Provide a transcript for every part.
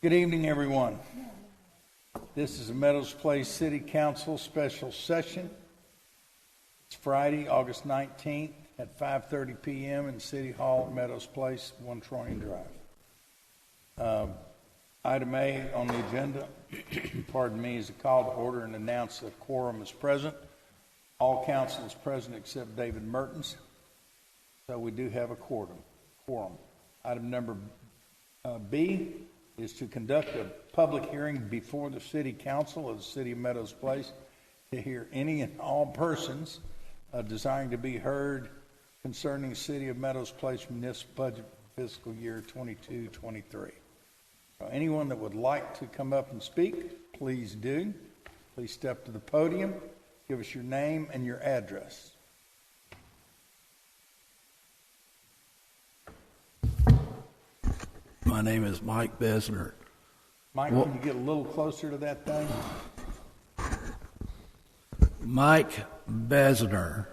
Good evening, everyone. This is the Meadows Place City Council special session. It's Friday, August 19th at 5:30 p.m. in City Hall at Meadows Place, 1 Troyan Drive. Item A on the agenda, pardon me, is a call to order and announce that quorum is present. All council is present except David Mertens, so we do have a quorum. Item number B is to conduct a public hearing before the City Council of the City of Meadows Place to hear any and all persons desiring to be heard concerning City of Meadows Place municipal budget fiscal year 22-23. Anyone that would like to come up and speak, please do. Please step to the podium, give us your name and your address. My name is Mike Besner. Mike, can you get a little closer to that thing? Mike Besner,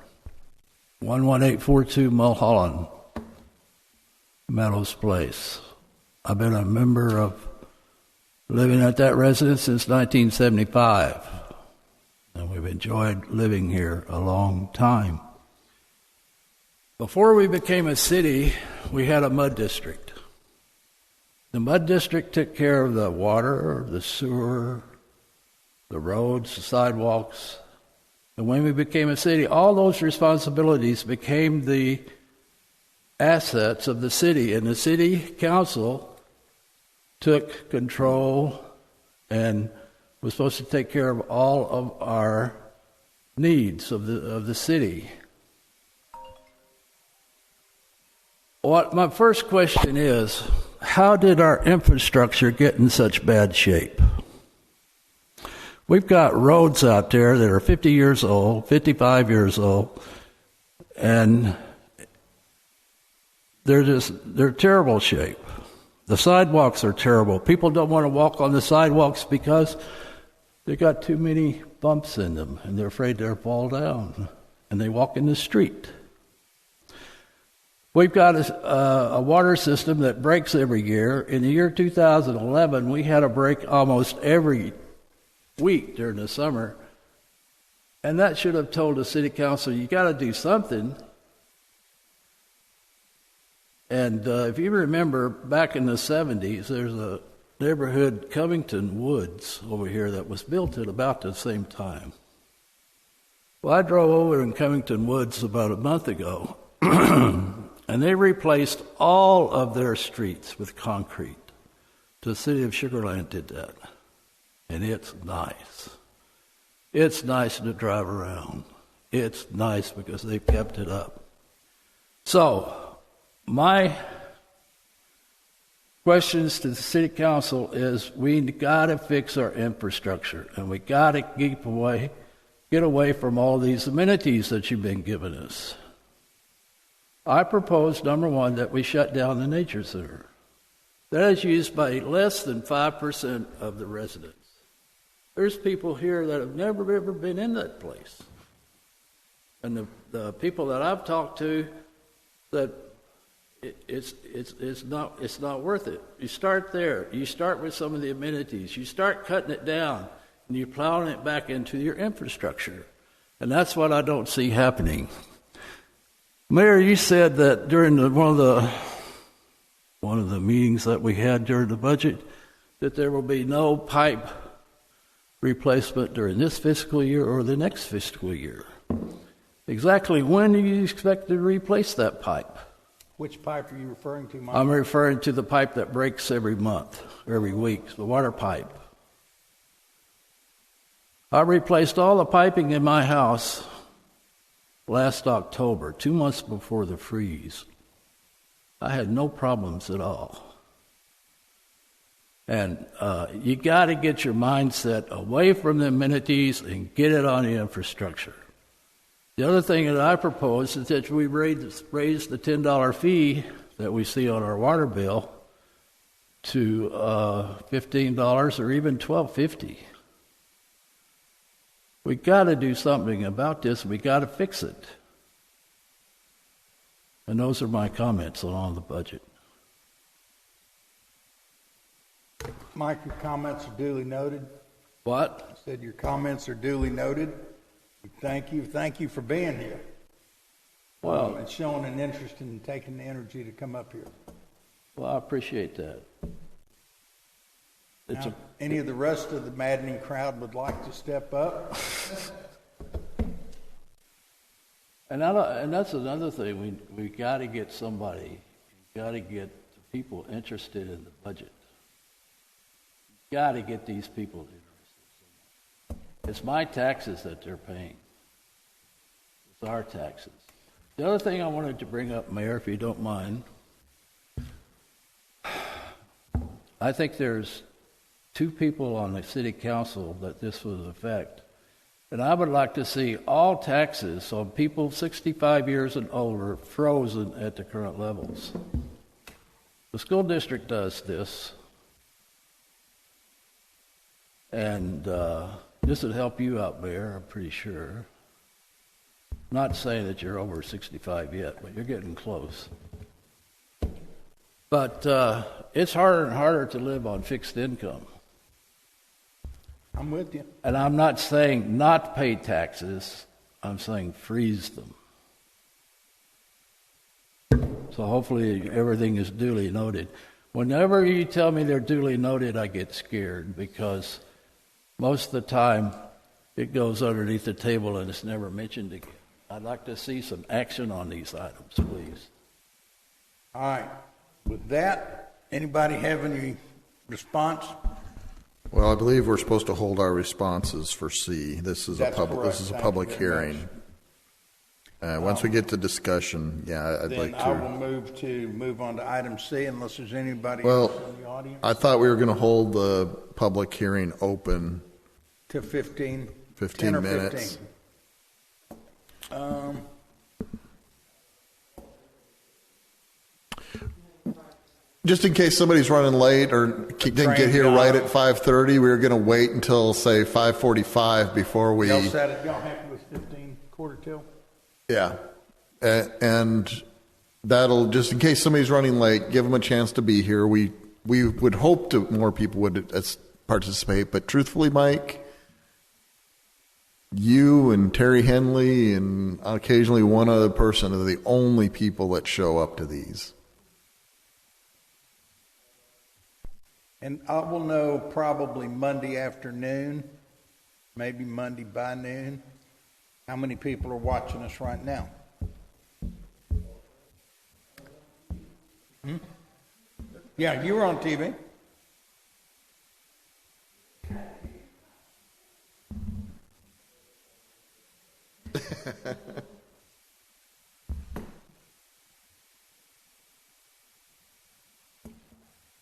11842 Mulholland, Meadows Place. I've been a member of living at that residence since 1975, and we've enjoyed living here a long time. Before we became a city, we had a mud district. The mud district took care of the water, the sewer, the roads, the sidewalks. And when we became a city, all those responsibilities became the assets of the city. And the city council took control and was supposed to take care of all of our needs of the city. What my first question is, how did our infrastructure get in such bad shape? We've got roads out there that are 50 years old, 55 years old, and they're terrible shape. The sidewalks are terrible. People don't want to walk on the sidewalks because they got too many bumps in them, and they're afraid they'll fall down, and they walk in the street. We've got a water system that breaks every year. In the year 2011, we had a break almost every week during the summer. And that should have told the city council, you got to do something. And if you remember, back in the 70s, there's a neighborhood, Covington Woods, over here that was built at about the same time. Well, I drove over in Covington Woods about a month ago. And they replaced all of their streets with concrete. The city of Sugar Land did that. And it's nice. It's nice to drive around. It's nice because they've kept it up. So, my questions to the city council is we got to fix our infrastructure. And we got to get away from all these amenities that you've been giving us. I propose, number one, that we shut down the nature center. That is used by less than 5% of the residents. There's people here that have never ever been in that place. And the people that I've talked to, that it's not worth it. You start there. You start with some of the amenities. You start cutting it down, and you're plowing it back into your infrastructure. And that's what I don't see happening. Mayor, you said that during one of the meetings that we had during the budget that there will be no pipe replacement during this fiscal year or the next fiscal year. Exactly when do you expect to replace that pipe? Which pipe are you referring to, Mike? I'm referring to the pipe that breaks every month, every week, the water pipe. I replaced all the piping in my house last October, 2 months before the freeze. I had no problems at all. And you got to get your mindset away from the amenities and get it on the infrastructure. The other thing that I propose is that we raise the $10 fee that we see on our water bill to $15 or even $12.50. We got to do something about this. We got to fix it. And those are my comments on the budget. Mike, your comments are duly noted. What? I said your comments are duly noted. Thank you. Thank you for being here. Well, And showing an interest in taking the energy to come up here. well, I appreciate that. It's Now, any of the rest of the maddening crowd would like to step up? and that's another thing. We got to get somebody. Got to get the people interested in the budget. Got to get these people interested. It's my taxes that they're paying. It's our taxes. The other thing I wanted to bring up, Mayor, if you don't mind, I think there's 2 people on the city council that this would affect. And I would like to see all taxes on people 65 years and older frozen at the current levels. The school district does this. And this would help you out, Mayor, I'm pretty sure. Not saying that you're over 65 yet, but you're getting close. But it's harder and harder to live on fixed income. I'm with you. And I'm not saying not pay taxes, I'm saying freeze them. So hopefully everything is duly noted. Whenever you tell me they're duly noted, I get scared because most of the time it goes underneath the table and it's never mentioned again. I'd like to see some action on these items, please. All right. With that, anybody have any response? Well, I believe we're supposed to hold our responses for C. This is That's a public. correct. This is a Thank public you very hearing. Once we get to discussion, yeah, I'd Then like I will to. move on to item C unless there's anybody Well, else in the audience. I thought we were going to hold the public hearing open. To 15. 15 10 or minutes. 15. Just in case somebody's running late or didn't get here right at 5:30, we were going to wait until say 5:45 before we. Y'all said it. Y'all happy with 15, quarter till? Yeah, and that'll just in case somebody's running late, give them a chance to be here. We would hope to more people would participate, but truthfully, Mike, you and Terry Henley and occasionally one other person are the only people that show up to these. And I will know probably Monday afternoon, maybe Monday by noon, how many people are watching us right now. Yeah, you were on TV.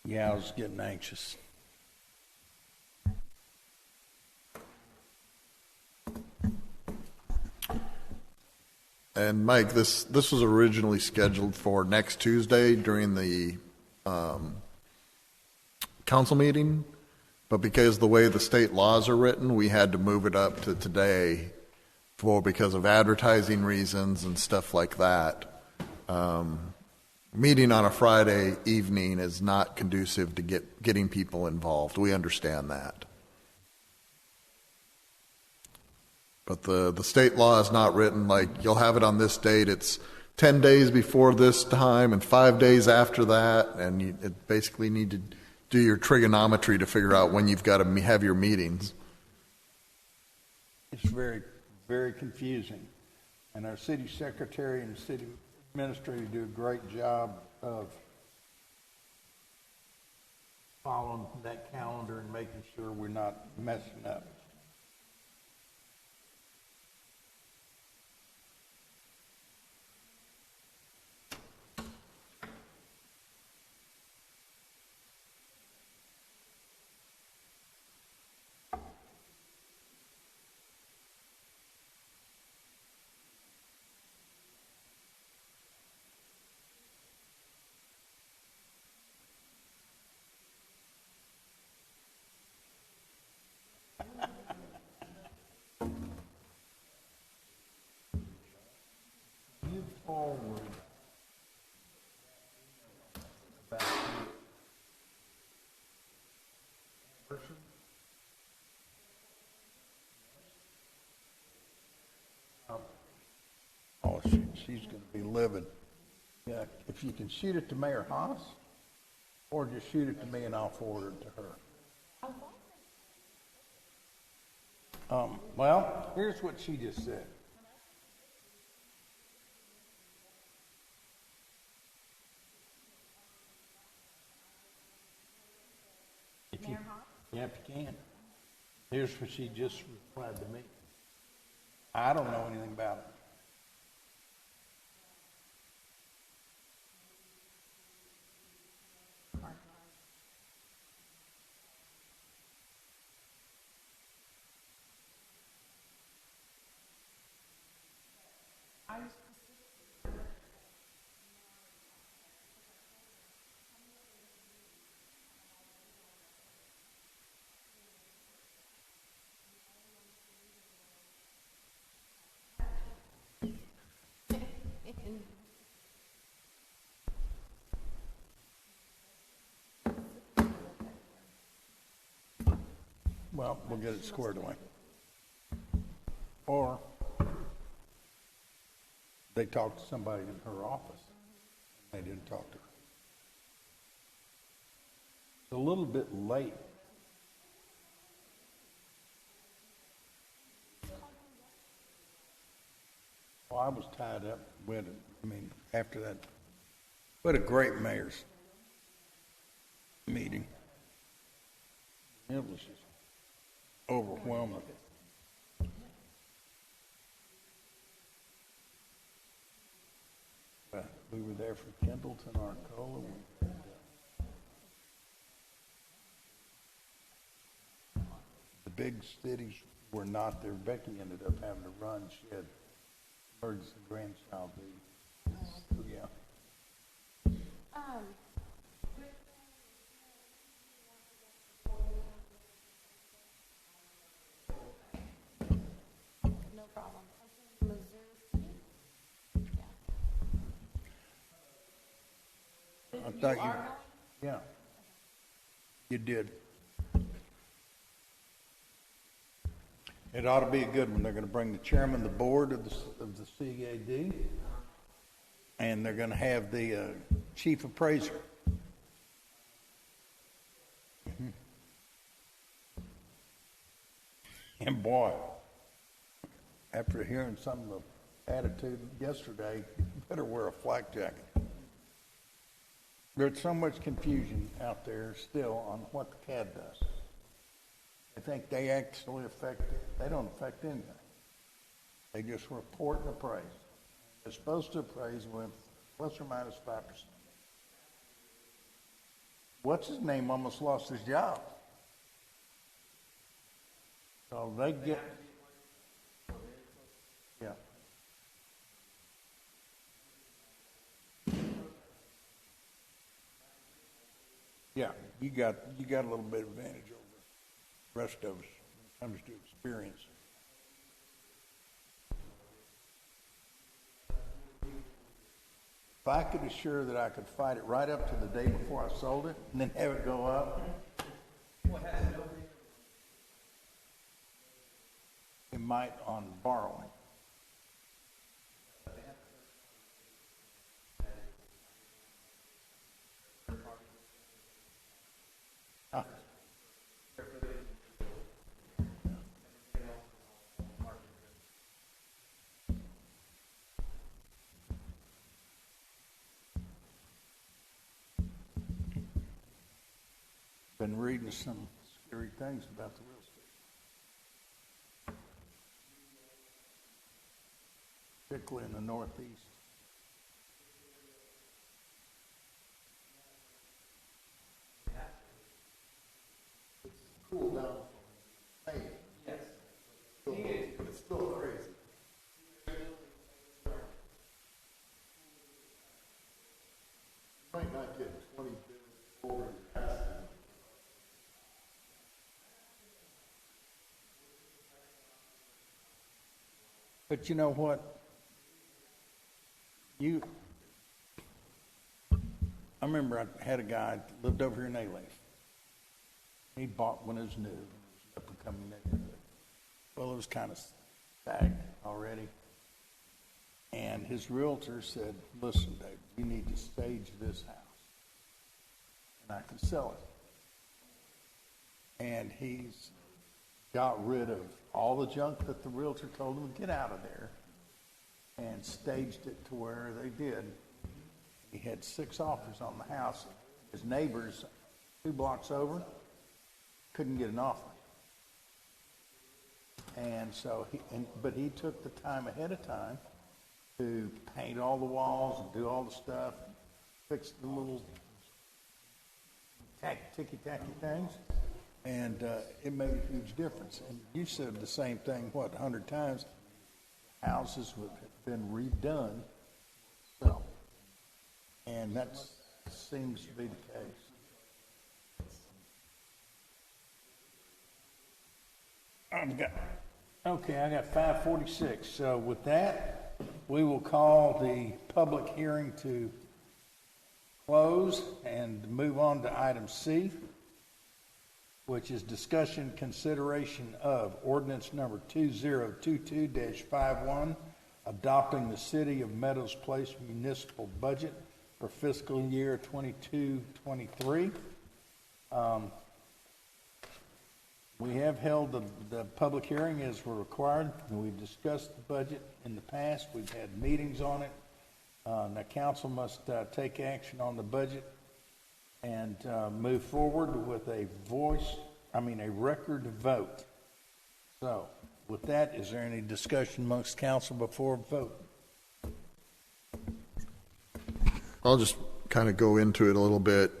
Yeah, I was getting anxious. And Mike, this was originally scheduled for next Tuesday during the council meeting, but because the way the state laws are written, we had to move it up to today because of advertising reasons and stuff like that. Meeting on a Friday evening is not conducive to getting people involved. We understand that. But the state law is not written like you'll have it on this date. It's 10 days before this time and 5 days after that. And you basically need to do your trigonometry to figure out when you've got to have your meetings. It's very, very confusing. And our city secretary and city administrator do a great job of following that calendar and making sure we're not messing up. Forward. Oh, she's going to be livid. Yeah, if you can shoot it to Mayor Haas, or just shoot it to me and I'll forward it to her. Well, here's what she just said. If you, yeah, if you can. Here's what she just replied to me. I don't know anything about it. Well, we'll get it squared away. Or they talked to somebody in her office. They didn't talk to her. It's a little bit late. Well, I was tied up with it. I mean, after that, what a great mayor's meeting. It was just overwhelming. We were there for Kendleton, Arcola. The big cities were not there. Becky ended up having to run. She had emergency grandchild leave. So, yeah. No problem. Missouri? Yeah. I thought you, yeah, you did. It ought to be a good one. They're going to bring the chairman of the board of the CAD, and they're going to have the chief appraiser. Mhm. And boy, after hearing some of the attitude yesterday, you better wear a flak jacket. There's so much confusion out there still on what the CAD does. I think they actually they don't affect anything. They just report and appraise. They're supposed to appraise with plus or minus 5%. What's his name almost lost his job. So they get, yeah. Yeah, you got a little bit of advantage over the rest of us when it comes to experience. If I could assure that I could fight it right up to the day before I sold it and then have it go up, it might on borrowing. Ah. Been reading some scary things about the real estate, particularly in the Northeast. Cool down. Hey. Yes. But it's still crazy. Might not get 20 over past it. But you know what? I remember I had a guy that lived over here in A-Leaf. He bought one of his new, up and coming neighborhood. Well, it was kind of stagnant already. And And his realtor said, listen, Dave, you need to stage this house, and I can sell it. And he's got rid of all the junk that the realtor told him to get out of there and staged it to where they did. He had 6 offers on the house. His neighbors 2 blocks over couldn't get an offer. And so but he took the time ahead of time to paint all the walls and do all the stuff, fix the little ticky-tacky things, and it made a huge difference. And you said the same thing, 100 times? Houses have been redone, so, and that seems to be the case. I got 5:46. So with that, we will call the public hearing to close and move on to item C, which is discussion consideration of ordinance number 2022-51, adopting the City of Meadows Place municipal budget for fiscal year 22-23. We have held the public hearing as we're required, and we've discussed the budget in the past. We've had meetings on it. The council must take action on the budget and move forward with a record vote. So, with that, is there any discussion amongst council before vote? I'll just kind of go into it a little bit.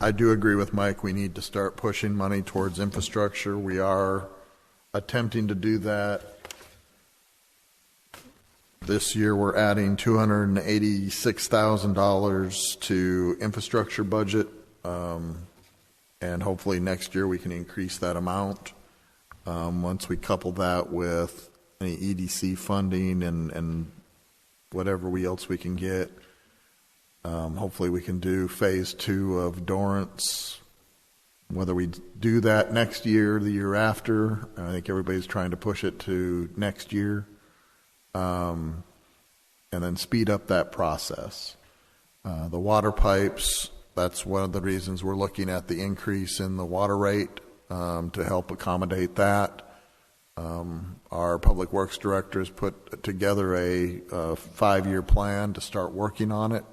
I do agree with Mike. We need to start pushing money towards infrastructure. We are attempting to do that. This year we're adding $286,000 to infrastructure budget, and hopefully next year we can increase that amount. Once we couple that with any EDC funding and whatever else we can get, hopefully we can do phase 2 of Dorrance. Whether we do that next year, the year after, I think everybody's trying to push it to next year, and then speed up that process. The water pipes, that's one of the reasons we're looking at the increase in the water rate to help accommodate that. Our Public Works Director has put together a 5-year plan to start working on it.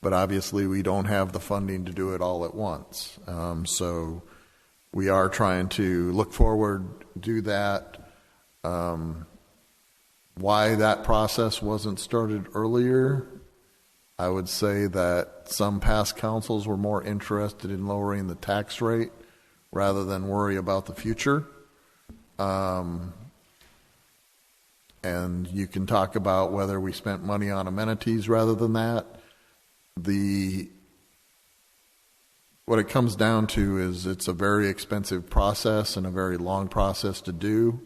But obviously we don't have the funding to do it all at once. So we are trying to look forward, do that. Why that process wasn't started earlier, I would say that some past councils were more interested in lowering the tax rate rather than worry about the future. And you can talk about whether we spent money on amenities rather than that. What it comes down to is it's a very expensive process and a very long process to do,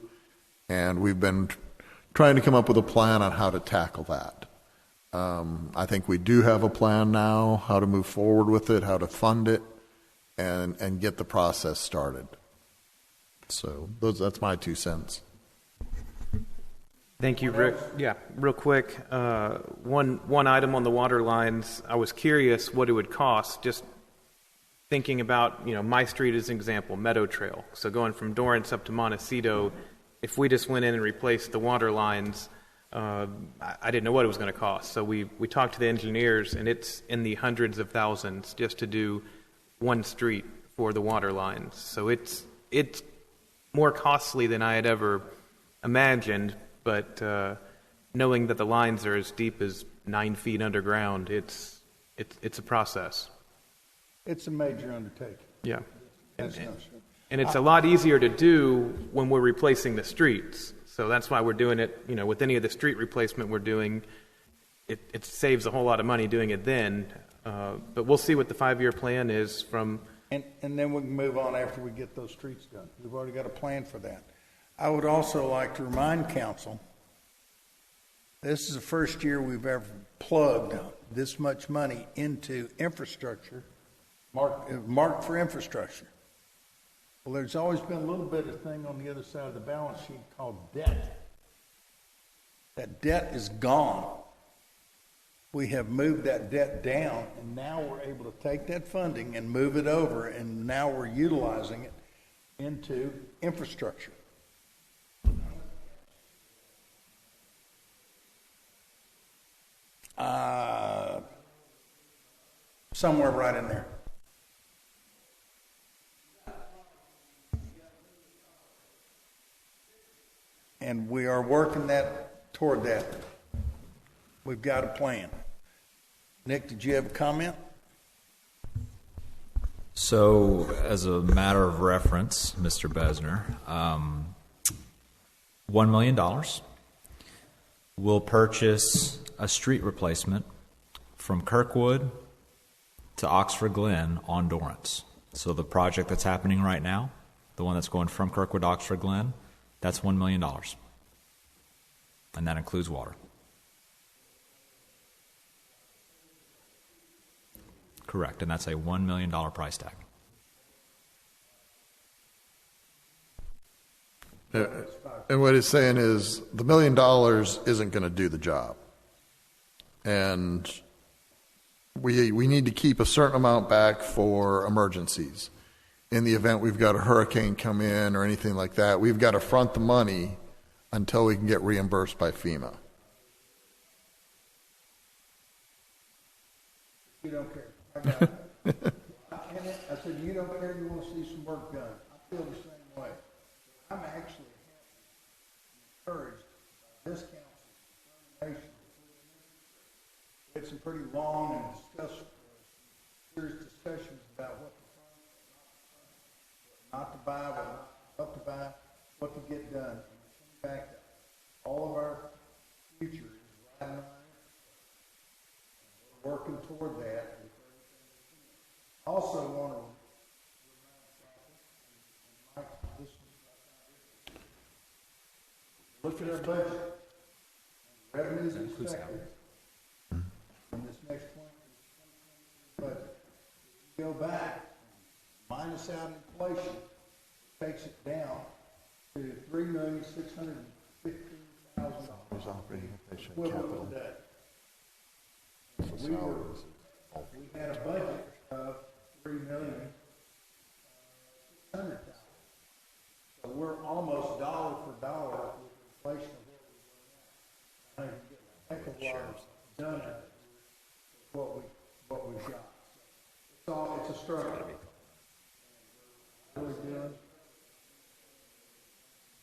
and we've been trying to come up with a plan on how to tackle that. I think we do have a plan now, how to move forward with it, how to fund it, and get the process started. So that's my 2 cents. Thank you, Rick. Yeah, real quick, one item on the water lines. I was curious what it would cost, just thinking about, my street as an example, Meadow Trail. So going from Dorrance up to Montecito, if we just went in and replaced the water lines, I didn't know what it was going to cost. So we talked to the engineers, and it's in the hundreds of thousands just to do one street for the water lines. So it's more costly than I had ever imagined. But knowing that the lines are as deep as 9 feet underground, it's a process. It's a major undertaking. Yeah, That's no sure. and it's a lot easier to do when we're replacing the streets. So that's why we're doing it. With any of the street replacement we're doing, it saves a whole lot of money doing it then. But we'll see what the 5-year plan is from. And then we can move on after we get those streets done. We've already got a plan for that. I would also like to remind council, this is the first year we've ever plugged this much money into infrastructure, marked for infrastructure. Well, there's always been a little bit of thing on the other side of the balance sheet called debt. That debt is gone. We have moved that debt down, and now we're able to take that funding and move it over, and now we're utilizing it into infrastructure. Somewhere right in there. And we are working toward that. We've got a plan. Nick, did you have a comment? So, as a matter of reference, Mr. Besner, $1 million will purchase a street replacement from Kirkwood to Oxford Glen on Dorrance. So the project that's happening right now, the one that's going from Kirkwood to Oxford Glen, that's $1 million. And that includes water. Correct, and that's a $1 million price tag. And what he's saying is the $1 million isn't going to do the job. And we need to keep a certain amount back for emergencies. In the event we've got a hurricane come in or anything like that, we've got to front the money until we can get reimbursed by FEMA. You don't care. I got it. I said, you don't care, you want to see some work done. I feel the same way. I'm actually encouraged by this council's determination. We had some pretty long and serious discussions about what not to buy, what to buy, what to get done. And in fact, all of our future is right now. We're working toward that. Also want to look at our budget. Revenues expected in this next 20 budget. Go back, minus out inflation, takes it down to $3,615,000. Operating inflation Equivalent today. We had a budget of $3,600,000. So we're almost dollar for dollar with inflation of where we were now. I think we get a heck of a lot done with what we've got. It's a struggle. Really doing.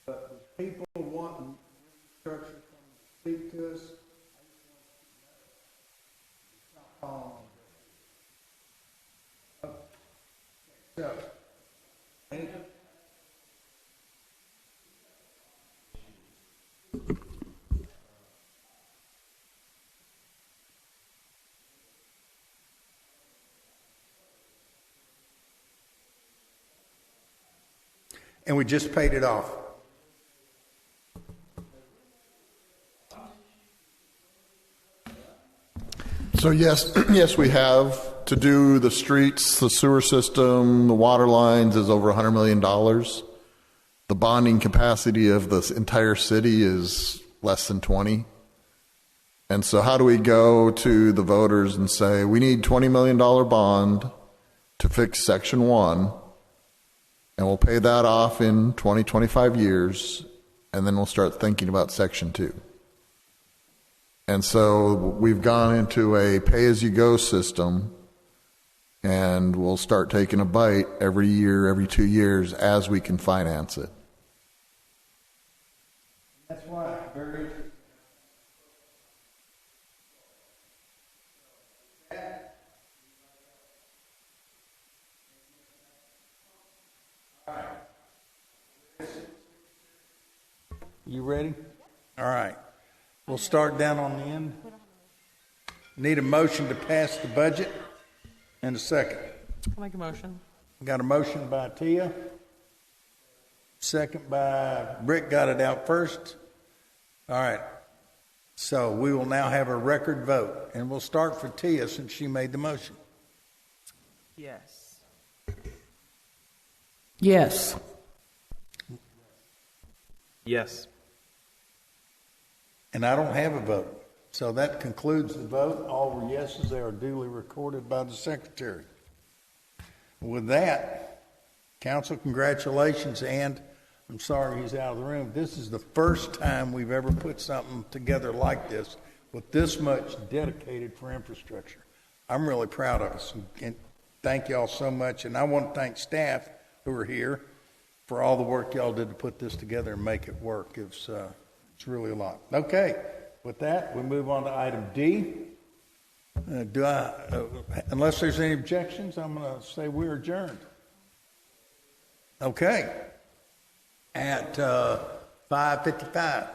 But with people wanting structure to speak to us, so, and we just paid it off. So yes, we have to do the streets, the sewer system, the water lines is over $100 million. The bonding capacity of the entire city is less than 20. And so how do we go to the voters and say, we need $20 million bond to fix Section 1, and we'll pay that off in 20, 25 years, and then we'll start thinking about Section 2. And so we've gone into a pay-as-you-go system, and we'll start taking a bite every year, every 2 years, as we can finance it. That's why it's very interesting. All right. You ready? All right. We'll start down on the end. Need a motion to pass the budget and a second. I'll make a motion. Got a motion by Tia. Second by Rick, got it out first. All right. So we will now have a record vote. And we'll start for Tia since she made the motion. Yes. Yes. Yes. And I don't have a vote. So that concludes the vote. All were yeses. They are duly recorded by the secretary. With that, council, congratulations, and I'm sorry he's out of the room. This is the first time we've ever put something together like this with this much dedicated for infrastructure. I'm really proud of us, and thank y'all so much. And I want to thank staff who are here for all the work y'all did to put this together and make it work. It's really a lot. Okay, with that, we move on to item D. Unless there's any objections, I'm going to say we're adjourned. Okay, at 5:55.